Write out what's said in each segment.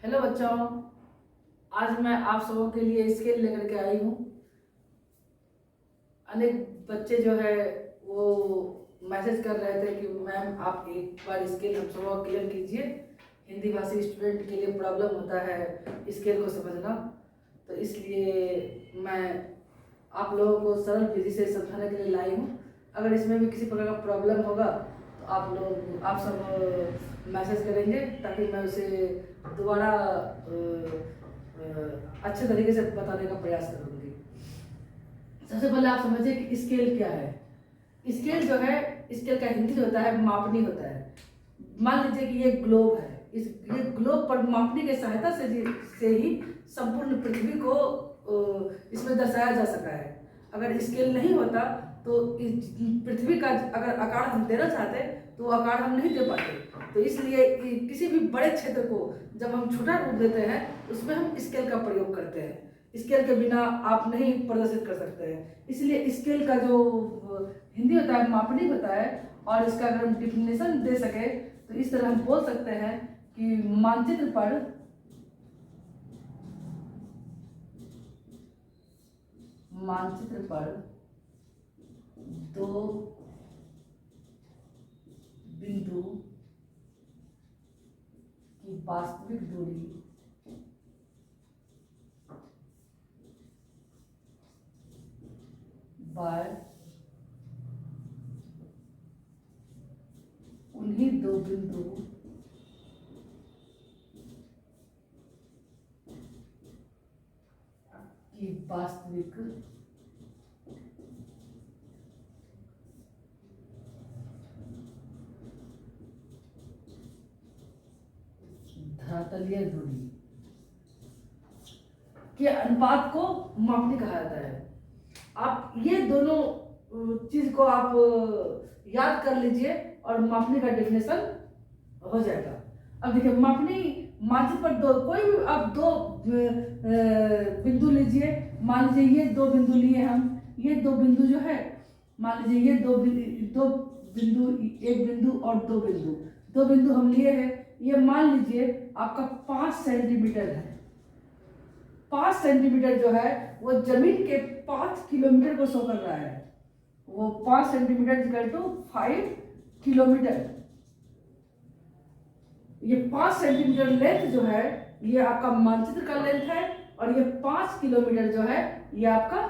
Hello बच्चों, आज मैं आप सबों के लिए स्केल लेकर के आई हूँ। अनेक बच्चे जो है वो मैसेज कर रहे थे कि मैम आप एक बार स्केल हम सबों को क्लियर कीजिए। हिंदी भाषी स्टूडेंट के लिए प्रॉब्लम होता है स्केल को समझना, तो इसलिए मैं आप लोगों को सरल विधि से समझाने के लिए लाई हूँ। अगर इसमें भी किसी प्रकार का प्रॉब्लम होगा तो आप सब मैसेज करेंगे ताकि मैं उसे दोबारा अच्छे तरीके से बताने का प्रयास करूँगी। सबसे पहले आप समझिए कि स्केल क्या है। स्केल जो है, स्केल का हिंदी जो होता है मापनी होता है। मान लीजिए कि ये ग्लोब है, ये ग्लोब पर मापनी की सहायता से ही संपूर्ण पृथ्वी को इसमें दर्शाया जा सका है। अगर स्केल नहीं होता तो पृथ्वी का अगर आकार हम देना चाहते तो वो आकार हम नहीं दे पाते। तो इसलिए किसी भी बड़े क्षेत्र को जब हम छोटा रूप देते हैं उसमें हम स्केल का प्रयोग करते हैं। स्केल के बिना आप नहीं प्रदर्शित कर सकते हैं। इसलिए स्केल का जो हिंदी होता है मापनी होता है। और इसका अगर हम डिफिनेशन दे सके तो इस तरह हम बोल सकते हैं कि मानचित्र पर दो बिंदु की वास्तविक दूरी बाय उन्हीं दो बिंदु की वास्तविक धरातलीय दूरी के अनुपात को मापनी कहा जाता है। आप ये दोनों चीज को आप याद कर लीजिए और मापनी का डेफिनेशन हो जाएगा। अब देखिए मापनी मानचित्र पर दो कोई भी आप दो बिंदु लीजिए। मान लीजिए ये दो बिंदु लिए हम, ये दो बिंदु जो है, मान लीजिए ये दो बिंदु, एक बिंदु और दो बिंदु हम लिए हैं। ये मान लीजिए आपका 5 सेंटीमीटर है। 5 सेंटीमीटर जो है वो जमीन के 5 किलोमीटर को शो कर रहा है। वो 5 सेंटीमीटर इक्वल टू 5 किलोमीटर। ये 5 सेंटीमीटर लेंथ जो है ये आपका मानचित्र का लेंथ है और ये 5 किलोमीटर जो है ये आपका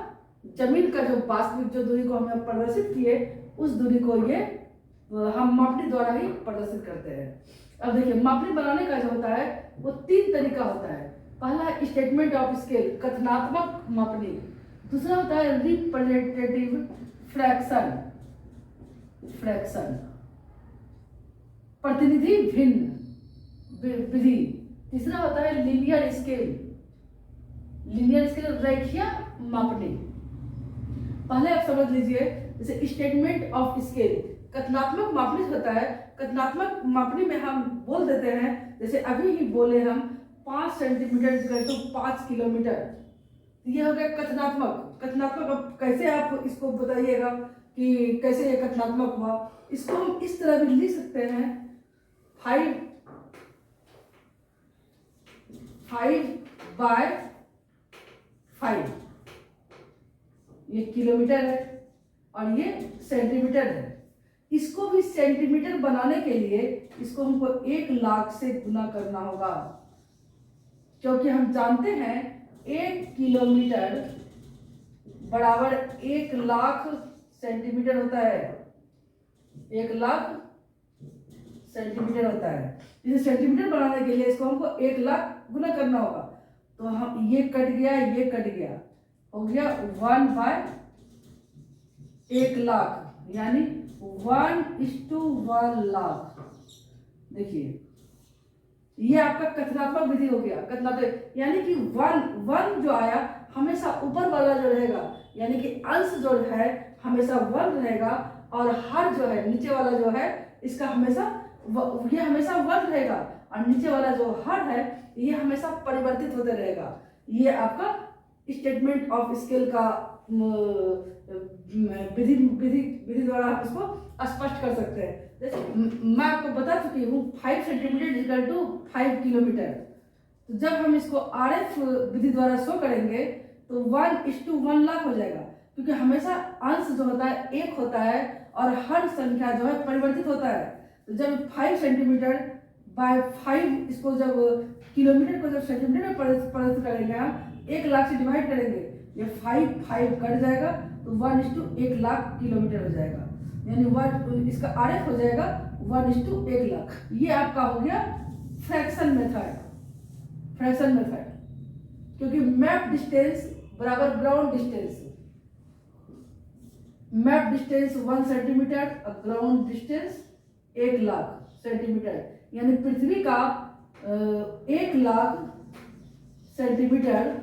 जमीन का जो वास्तविक जो दूरी को हमने प्रदर्शित किए उस दूरी को ये हम मापनी द्वारा ही प्रदर्शित करते हैं। अब देखिए मापनी बनाने का जो होता है वो 3 तरीका होता है। पहला है स्टेटमेंट ऑफ स्केल, कथनात्मक मापनी। दूसरा होता है रिप्रेजेंटेटिव फ्रैक्शन, प्रतिनिधि भिन्न विधि। तीसरा होता है लीनियर स्केल, रेखीय मापनी। पहले आप समझ लीजिए, जैसे स्टेटमेंट ऑफ स्केल कथनात्मक मापनी होता है। कथनात्मक मापनी में हम बोल देते हैं, जैसे अभी ही बोले हम 5 सेंटीमीटर इक्वल टू 5 किलोमीटर। ये हो गया कथनात्मक। अब कैसे आप इसको बताइएगा कि कैसे ये कथनात्मक हुआ। इसको हम इस तरह भी लिख सकते हैं, 5/5 ये किलोमीटर है और ये सेंटीमीटर है। इसको भी सेंटीमीटर बनाने के लिए इसको हमको 1 लाख से गुना करना होगा, क्योंकि हम जानते हैं 1 किलोमीटर बराबर 1 लाख सेंटीमीटर होता है। 1 लाख सेंटीमीटर होता है। इसे सेंटीमीटर बनाने के लिए इसको हमको 1 लाख गुना करना होगा। तो हम ये कट गया, ये कट गया, हो गया 1/1 लाख, यानी 1:1 लाख। देखिए ये आपका कथनात्मक विधि हो गया। कथनात्मक यानी कि वन जो आया हमेशा ऊपर वाला जो रहेगा, यानी कि अंश जो है हमेशा 1 रहेगा और हर जो है नीचे वाला जो है इसका हमेशा ये हमेशा 1 रहेगा और नीचे वाला जो हर है ये हमेशा परिवर्तित होते रहेगा। ये आपका स्टेटमेंट ऑफ स्केल का विधि द्वारा आप इसको स्पष्ट कर सकते हैं। जैसे मैं आपको बता चुकी हूँ 5 सेंटीमीटर इक्वल टू 5 किलोमीटर। तो जब हम इसको RF विधि द्वारा शो करेंगे तो 1:1 लाख हो जाएगा, क्योंकि हमेशा अंश जो होता है एक होता है और हर संख्या जो है परिवर्तित होता है। तो जब 5 सेंटीमीटर बाय 5 इसको जब किलोमीटर को जब सेंटीमीटर में परिवर्तित करेंगे, हम 1 लाख से डिवाइड करेंगे, ये 5 कट जाएगा तो 1:1 लाख किलोमीटर हो जाएगा, यानी इसका RF हो जाएगा 1:1 लाख। ये आपका हो गया फ्रैक्शन मेथड। फ्रैक्शन मेथड, क्योंकि मैप डिस्टेंस बराबर ground distance. Map distance 1 centimetre और ग्राउंड डिस्टेंस 1 लाख सेंटीमीटर, यानी पृथ्वी का 1 लाख सेंटीमीटर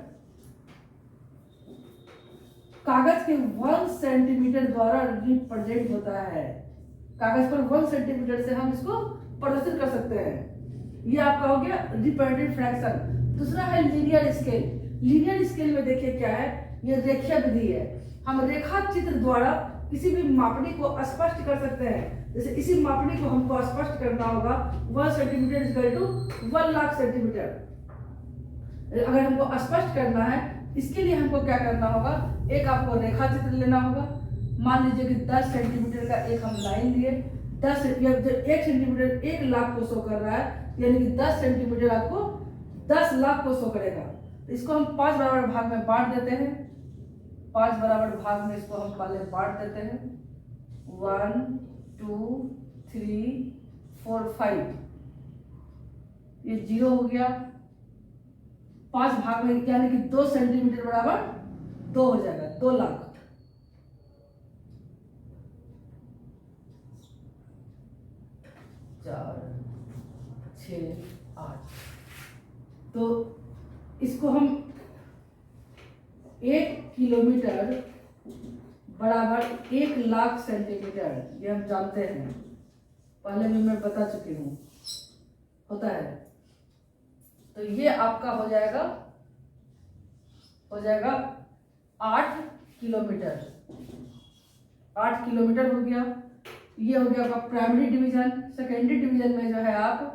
कागज के 1 सेंटीमीटर द्वारा रिप्रेजेंट होता है। कागज पर 1 सेंटीमीटर से हम इसको प्रदर्शित कर सकते हैं। ये आपका हो गया रिप्रेजेंटेड फ्रैक्शन। दूसरा है लीनियर स्केल। लीनियर स्केल में देखिए क्या है, ये रेखीय विधि है। हम रेखा चित्र द्वारा किसी भी मापनी को स्पष्ट कर सकते हैं। जैसे इसी मापनी को हमको स्पष्ट करना होगा 1 centimetre equal to 1 lakh centimetre. अगर हमको स्पष्ट करना है, इसके लिए हमको क्या करना होगा, एक आपको रेखा चित्र लेना होगा। मान लीजिए कि 10 सेंटीमीटर का एक हम लाइन लिए, 1 सेंटीमीटर 1 लाख को शो कर रहा है, यानी कि 10 सेंटीमीटर आपको 10 लाख को शो करेगा। तो इसको हम 5 बराबर भाग में बांट देते हैं। 5 बराबर भाग में इसको हम पहले बांट देते हैं। 1 2 3 4 5, ये 0 हो गया। 5 भाग में यानी कि 2 सेंटीमीटर बराबर 2 हो जाएगा, 2 लाख। चार 6 8, तो इसको हम 1 किलोमीटर बराबर 1 लाख सेंटीमीटर, ये हम जानते हैं, पहले भी मैं बता चुकी हूँ, होता है। तो ये आपका हो जाएगा 8 किलोमीटर। 8 किलोमीटर हो गया। ये हो गया आपका प्राइमरी डिवीजन। सेकेंडरी डिवीजन में जो है आप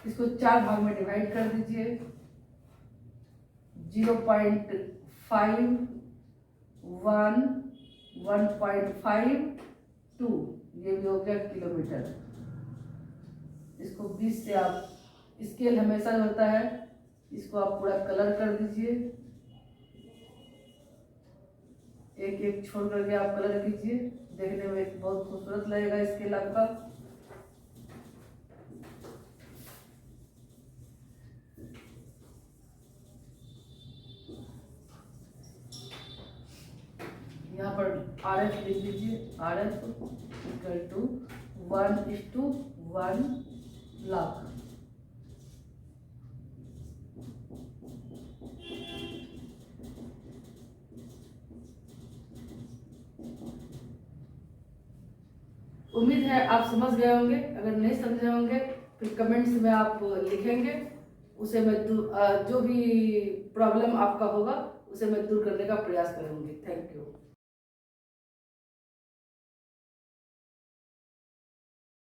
इसको 4 भाग में डिवाइड कर दीजिए। 0.5 1 1.5 2, ये भी हो गया किलोमीटर। इसको 20 से आप, स्केल हमेशा होता है, इसको आप पूरा कलर कर दीजिए, एक एक छोड़ करके आप कलर कीजिए, देखने में बहुत खूबसूरत लगेगा स्केल आपका। यहाँ पर RF लिख दीजिए, RF इक्वल टू 1:1 लाख। उम्मीद है आप समझ गए होंगे। अगर नहीं समझे होंगे फिर कमेंट्स में आप लिखेंगे, उसे मैं जो भी प्रॉब्लम आपका होगा उसे मैं दूर करने का प्रयास करूंगी। Thank you.